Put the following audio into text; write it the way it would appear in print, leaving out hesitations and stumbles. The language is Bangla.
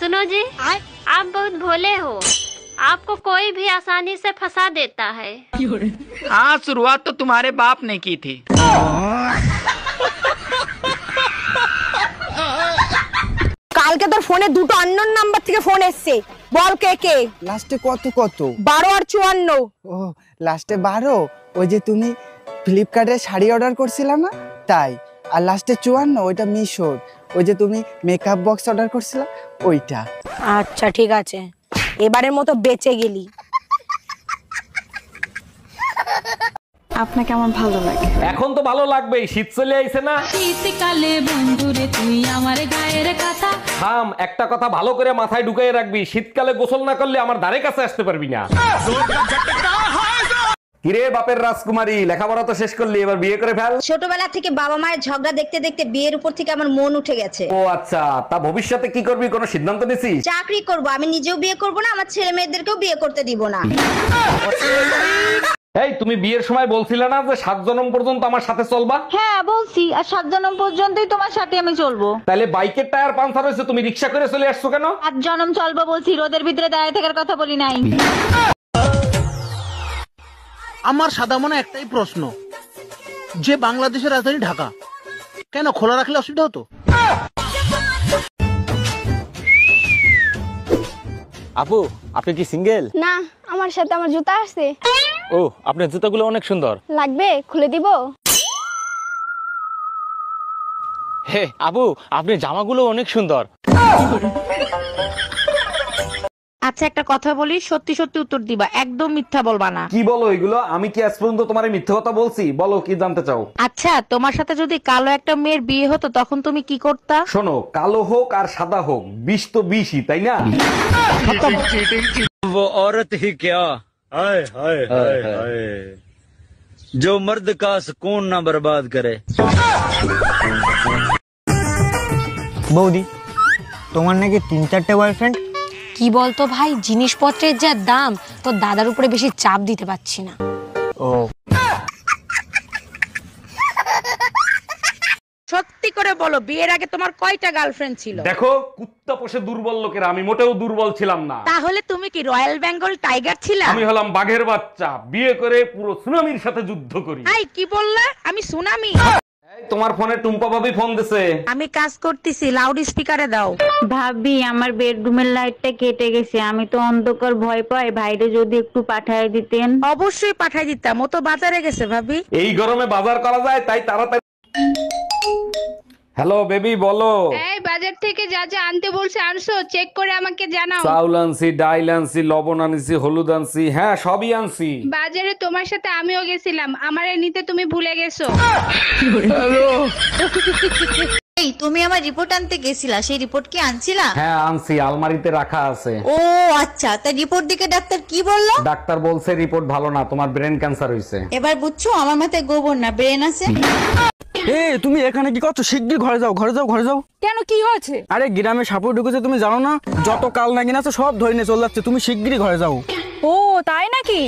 सुनो जी, आप बहुत भोले हो, आपको कोई भी आसानी से फंसा देता है। हाँ, शुरुआत तो तुम्हारे बाप ने की थी। কালকে তোর ফোনে দুটো আননোন নাম্বার থেকে ফোন এসেছে, বল কে কে? লাস্টে কত 12 আর 54। ও লাস্টে 12, ওই যে তুমি ফ্লিপকার্টে শাড়ি অর্ডার করছিলা না তাই। আর লাস্টে 54 ওইটা মিশোর, ওই যে তুমি মেকআপ বক্স অর্ডার করছিলা ওইটা। আচ্ছা ঠিক আছে, এবারের মতো বেঁচে গেলি। আপনাকে আমার ভালো লাগে। এখন তো ভালো লাগবেই, শীত চলে আইছে না। শীতকালে বন্ধুরে তুই আমার গায়ের কথা। থাম, একটা কথা ভালো করে মাথায় ঢুকাই রাখবি, শীতকালে গোসল না করলে আমার ধারে কাছে আসতে পারবি না। কিরে বাপের রাজকুমারী, লেখাপড়া তো শেষ করলি, এবার বিয়ে করে ফেল। ছোটবেলা থেকে বাবা মায়ের ঝগড়া দেখতে দেখতে বিয়ের উপর থেকে আমার মন উঠে গেছে। ও আচ্ছা, তা ভবিষ্যতে কি করবি, কোনো সিদ্ধান্ত নিছিস? চাকরি করব, আমি নিজেও বিয়ে করব না, আমার ছেলে মেয়েদেরকেও বিয়ে করতে দিব না। এই তুমি বিয়ের সময় বলছিলে না যে 7 জনম পর্যন্ত আমার সাথে চলবা? হ্যাঁ বলছি, আর 7 জনম পর্যন্তই তোমার সাথে আমি চলবো। তাহলে বাইকের টায়ার পাঞ্চার হয়েছে, তুমি রিক্সা করে চলে আসছো কেন? 7 জনম চলবো বলছি, রোদের ভিতরে দাঁড়িয়ে থাকার কথা বলি নাই। আমার সাদা মনে একটাই প্রশ্ন, যে বাংলাদেশের রাজধানী ঢাকা কেন খোলা রাখলে অসুবিধা হতো? আপু, আপনি কি সিঙ্গেল? না, আমার সাথে আমার জুতা আছে। ও, আপনার জুতাগুলো অনেক সুন্দর। লাগবে? খুলে দিব? হে আপু, আপনার জামাগুলো অনেক সুন্দর। আচ্ছা একটা কথা বলি, সত্যি সত্যি উত্তর দিবা, একদম মিথ্যা বলবা না। কি বলো এগুলো? আমি কি আজ পর্যন্ত তোমার মিথ্যে কথা বলছি? বলো কি জানতে চাও? আচ্ছা, তোমার সাথে যদি কালো একটা মেয়ের বিয়ে হতো তখন তুমি কি করতা? শোনো, কালো হোক আর সাদা হোক, বিষ তো বিষই, তাই না? वो औरत ही क्या, हाय हाय हाय हाय, जो मर्द का सुकून ना बर्बाद करे। বৌদি, তোমার নাকি 3-4টে বয়ফ্রেন্ড? কি বলতো ভাই, জিনিসপত্রের যা দাম, তোর দাদার উপরে বেশি চাপ দিতে পারছি না। ও সত্যি করে বলো, বিয়ের আগে তোমার কয়টা গার্লফ্রেন্ড ছিল? দেখো, কুত্তা পোষে দুর্বল লোকেরা, আমি মোটেও দুর্বল ছিলাম না। তাহলে তুমি কি রয়্যাল বেঙ্গল টাইগার ছিলা? আমি হলাম বাঘের বাচ্চা, বিয়ে করে পুরো সুনামির সাথে যুদ্ধ করি। আই কি বললা? আমি সুনামি? এই, তোমার ফোনে টুম্পা ভাবি ফোন দিছে। আমি কাজ করতেছি, লাউড স্পিকারে দাও। ভাবি, আমার বেডরুমের লাইটটা কেটে গেছে, আমি তো অন্ধকার ভয় পাই, ভাইরে যদি একটু পাঠায় দিতেন। অবশ্যই পাঠাই দিতাম, ও তো বাজারে গেছে ভাবি। এই গরমে বাজার করা যায়, তাই তাড়াতাড়ি। হ্যালো বেবি, বলো। এই বাজার থেকে যা যা আনতে বলছে আনছো? চেক করে আমাকে জানাও। চাউল আনছি, ডাইল আনছি, লবণ আনছি, হলুদ আনছি, হ্যাঁ সবই আনছি। বাজারে তোমার সাথে আমিও গেছিলাম, আমারে নিতে তুমি ভুলে গেছো। এই তুমি আমার রিপোর্ট আনতে গেছিলা, সেই রিপোর্ট কি আনছিলা? হ্যাঁ আনছি, আলমারিতে রাখা আছে। ও আচ্ছা, তা রিপোর্ট দিকে ডাক্তার কি বললো? ডাক্তার বলছে রিপোর্ট ভালো না, তোমার ব্রেন ক্যান্সার হয়েছে। এবার বুঝছো আমার মাথায় গোবর না ব্রেন আছে। তুমি এখানে কি করছো? শিগগির ঘরে যাও, ঘরে যাও, ঘরে যাও। কেন, কি হয়েছে? আরে গ্রামে সাপুর ঢুকেছে, তুমি জানো না? যত কাল নাগিন আছে সব ধরে নিয়ে চলে যাচ্ছে, তুমি শিগগিরই ঘরে যাও। ও তাই নাকি?